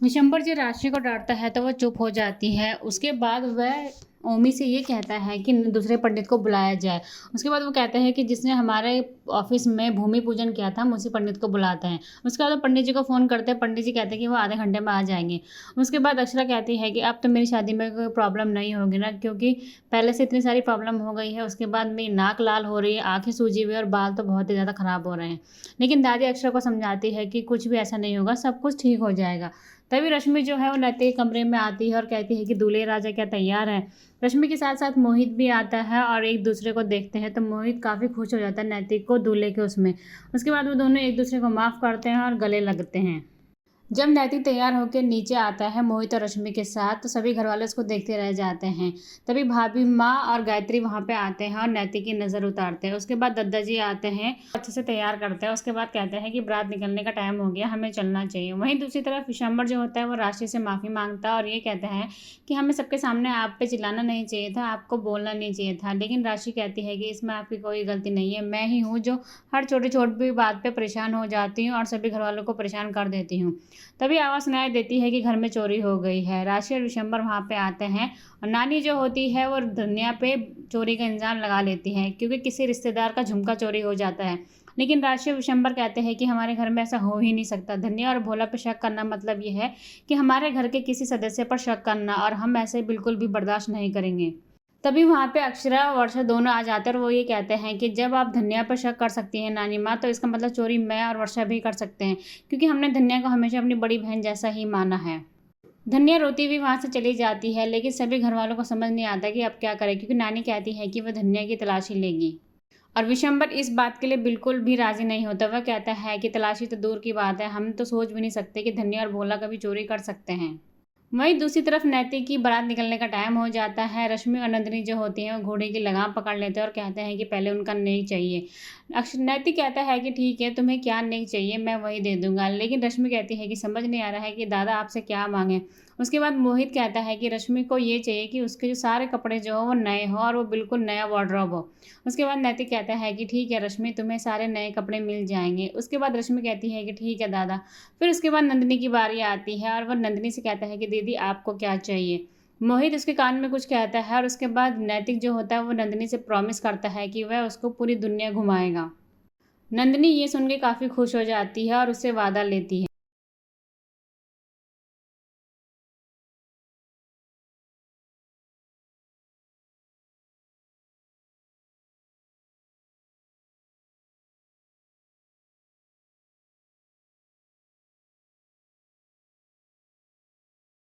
विशंबर जी राशि को डाँटता है तो वह चुप हो जाती है। उसके बाद वह ओमी से ये कहता है कि दूसरे पंडित को बुलाया जाए। उसके बाद वो कहते हैं कि जिसने हमारे ऑफ़िस में भूमि पूजन किया था, हम उसी पंडित को बुलाते हैं। उसके बाद वो पंडित जी को फ़ोन करते हैं, पंडित जी कहते हैं कि वो आधे घंटे में आ जाएँगे। उसके बाद अक्षरा कहती है कि अब तो मेरी शादी में कोई प्रॉब्लम नहीं होगी ना, क्योंकि पहले से इतनी सारी प्रॉब्लम हो गई है। उसके बाद मेरी नाक लाल हो रही है, आँखें सूजी हुई है और बाल तो बहुत ही ज़्यादा ख़राब हो रहे हैं। लेकिन दादी अक्षरा को समझाती है कि कुछ भी ऐसा नहीं होगा, सब कुछ ठीक हो जाएगा। तभी रश्मि जो है वो नैतिक के कमरे में आती है और कहती है कि दूल्हे राजा क्या तैयार है। रश्मि के साथ साथ मोहित भी आता है और एक दूसरे को देखते हैं तो मोहित काफ़ी खुश हो जाता है नैतिक को दूल्हे के उसमें। उसके बाद वो दोनों एक दूसरे को माफ़ करते हैं और गले लगते हैं। जब नैतिक तैयार होकर नीचे आता है मोहित और रश्मि के साथ तो सभी घर वाले उसको देखते रह जाते हैं। तभी भाभी माँ और गायत्री वहाँ पे आते हैं और नैतिक की नज़र उतारते हैं। उसके बाद दद्दा जी आते हैं, अच्छे से तैयार करते हैं। उसके बाद कहते हैं कि बारात निकलने का टाइम हो गया, हमें चलना चाहिए। वहीं दूसरी तरफ विशंबर जो होता है वो राशि से माफ़ी मांगता है और ये कहता है कि हमें सबके सामने आप पे चिल्लाना नहीं चाहिए था, आपको बोलना नहीं चाहिए था। लेकिन राशि कहती है कि इसमें आपकी कोई गलती नहीं है, मैं ही हूँ जो हर छोटी छोटी बात पे परेशान हो जाती हूँ और सभी घर वालों को परेशान कर देती हूँ। तभी आवाज़ सुनाई देती है कि घर में चोरी हो गई है। राशि और विशंबर वहाँ पे आते हैं और नानी जो होती है वो धनिया पे चोरी का इल्ज़ाम लगा लेती है, क्योंकि किसी रिश्तेदार का झुमका चोरी हो जाता है। लेकिन राशि और विशंबर कहते हैं कि हमारे घर में ऐसा हो ही नहीं सकता। धनिया और भोला पे शक करना मतलब ये है कि हमारे घर के किसी सदस्य पर शक करना, और हम ऐसे बिल्कुल भी बर्दाश्त नहीं करेंगे। तभी वहाँ पे अक्षरा और वर्षा दोनों आ जाते हैं और वो ये कहते हैं कि जब आप धनिया पर शक कर सकती हैं नानी माँ, तो इसका मतलब चोरी मैं और वर्षा भी कर सकते हैं, क्योंकि हमने धनिया को हमेशा अपनी बड़ी बहन जैसा ही माना है। धनिया रोती हुई वहाँ से चली जाती है, लेकिन सभी घर वालों को समझ नहीं आता कि अब क्या करें, क्योंकि नानी कहती है कि वह धनिया की तलाशी लेगी। और विशंबर इस बात के लिए बिल्कुल भी राजी नहीं होता। वह कहता है कि तलाशी तो दूर की बात है, हम तो सोच भी नहीं सकते कि धनिया और भोला कभी चोरी कर सकते हैं। वहीं दूसरी तरफ नैतिक की बारात निकलने का टाइम हो जाता है। रश्मि और नंदिनी जो होती हैं वो घोड़े की लगाम पकड़ लेते हैं और कहते हैं कि पहले उनका नेक चाहिए। नैतिक कहता है कि ठीक है, तुम्हें क्या नेक चाहिए मैं वही दे दूंगा। लेकिन रश्मि कहती है कि समझ नहीं आ रहा है कि दादा आपसे क्या मांगे। उसके बाद मोहित कहता है कि रश्मि को ये चाहिए कि उसके जो सारे कपड़े जो हो वो नए हो और वो बिल्कुल नया वार्डरोब हो। उसके बाद नैतिक कहता है कि ठीक है रश्मि, तुम्हें सारे नए कपड़े मिल जाएंगे। उसके बाद रश्मि कहती है कि ठीक है दादा। फिर उसके बाद नंदिनी की बारी आती है और वह नंदिनी से कहता है कि दीदी आपको क्या चाहिए। मोहित उसके कान में कुछ कहता है और उसके बाद नैतिक जो होता है वो नंदिनी से प्रॉमिस करता है कि वह उसको पूरी दुनिया घुमाएगा। नंदिनी ये सुन के काफ़ी खुश हो जाती है और उससे वादा लेती है।